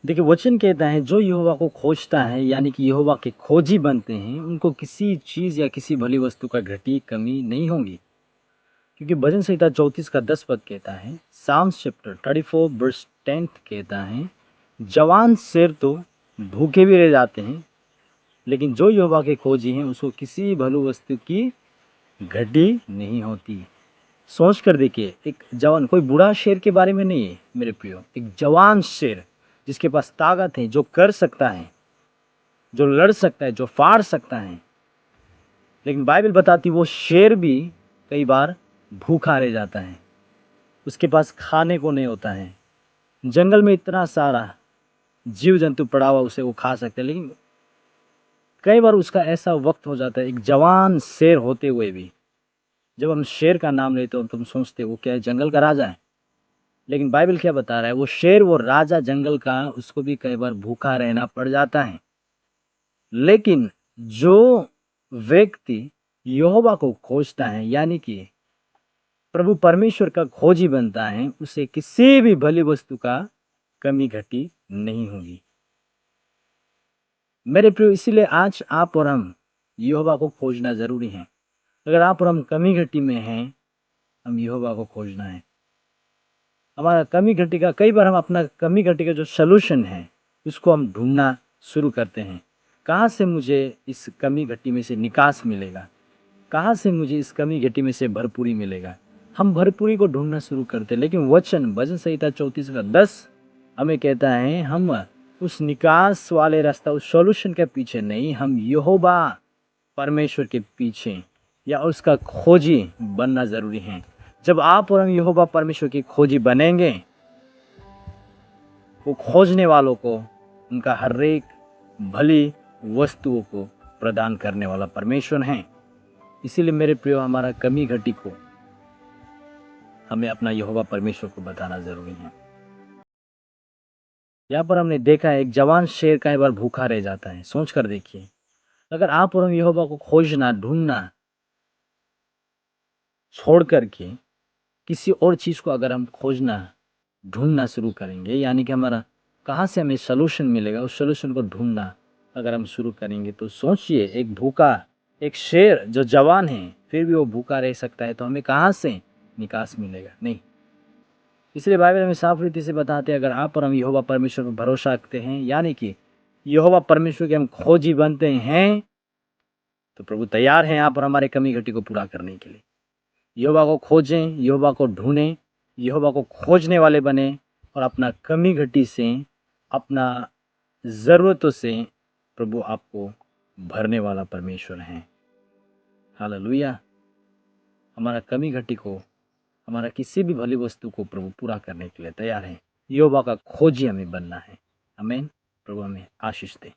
देखिए वचन कहता है जो यहोवा को खोजता है यानी कि यहोवा के खोजी बनते हैं उनको किसी चीज़ या किसी भली वस्तु का घटी कमी नहीं होगी। क्योंकि भजन संहिता 34 का 10 पद कहता है, साम्स चैप्टर 34 वर्स 10 कहता है, जवान शेर तो भूखे भी रह जाते हैं लेकिन जो यहोवा के खोजी हैं उसको किसी भली वस्तु की घटी नहीं होती। सोच कर देखिए, एक जवान, कोई बूढ़ा शेर के बारे में नहीं है मेरे प्रियो, एक जवान शेर जिसके पास ताकत है, जो कर सकता है, जो लड़ सकता है, जो फाड़ सकता है। लेकिन बाइबल बताती वो शेर भी कई बार भूखा रह जाता है, उसके पास खाने को नहीं होता है। जंगल में इतना सारा जीव जंतु पड़ा हुआ उसे वो खा सकते हैं, लेकिन कई बार उसका ऐसा वक्त हो जाता है, एक जवान शेर होते हुए भी जब हम शेर का नाम लेते हो तुम सोचते वो क्या है, जंगल का राजा है। लेकिन बाइबल क्या बता रहा है, वो शेर, वो राजा जंगल का, उसको भी कई बार भूखा रहना पड़ जाता है। लेकिन जो व्यक्ति यहोवा को खोजता है यानी कि प्रभु परमेश्वर का खोजी बनता है, उसे किसी भी भली वस्तु का कमी घटी नहीं होगी। मेरे प्रियो, इसीलिए आज आप और हम यहोवा को खोजना जरूरी है। अगर आप और हम कमी घटी में हैं, हम यहोवा को खोजना है। हमारा कमी घटी का, कई बार हम अपना कमी घटी का जो सलूशन है उसको हम ढूंढना शुरू करते हैं। कहाँ से मुझे इस कमी घटी में से निकास मिलेगा, कहाँ से मुझे इस कमी घटी में से भरपूरी मिलेगा। हम भरपूरी को ढूंढना शुरू करते हैं, लेकिन वचन भजन संहिता 34 का 10 हमें कहता है हम उस निकास वाले रास्ता, उस सॉल्यूशन के पीछे नहीं, हम यहोवा परमेश्वर के पीछे या उसका खोजी बनना जरूरी है। जब आप और हम यहोवा परमेश्वर की खोजी बनेंगे, वो खोजने वालों को उनका हर एक भली वस्तुओं को प्रदान करने वाला परमेश्वर है। इसीलिए मेरे प्रियो, हमारा कमी घटी को हमें अपना यहोवा परमेश्वर को बताना जरूरी है। यहाँ पर हमने देखा है एक जवान शेर कई बार भूखा रह जाता है। सोच कर देखिए, अगर आप और हम यहोवा को खोजना, ढूंढना छोड़ करके किसी और चीज़ को अगर हम खोजना, ढूंढना शुरू करेंगे, यानी कि हमारा कहाँ से हमें सलूशन मिलेगा, उस सलूशन को ढूंढना अगर हम शुरू करेंगे, तो सोचिए एक भूखा, एक शेर जो जवान है फिर भी वो भूखा रह सकता है, तो हमें कहाँ से निकास मिलेगा? नहीं। इसलिए बाइबल हमें साफ रीति से बताते हैं, अगर आप और हम यहोवा परमेश्वर पर भरोसा रखते हैं, यानी कि यहोवा परमेश्वर के हम खोजी बनते हैं, तो प्रभु तैयार हैं आप और हमारे कमी घटी को पूरा करने के लिए। यहोवा को खोजें, यहोवा को ढूंढें, यहोवा को खोजने वाले बने और अपना कमी घटी से, अपना ज़रूरतों से प्रभु आपको भरने वाला परमेश्वर है। हालेलुया। हमारा कमी घटी को, हमारा किसी भी भली वस्तु को प्रभु पूरा करने के लिए तैयार है। यहोवा का खोजी हमें बनना है। आमीन। प्रभु हमें आशीष दे।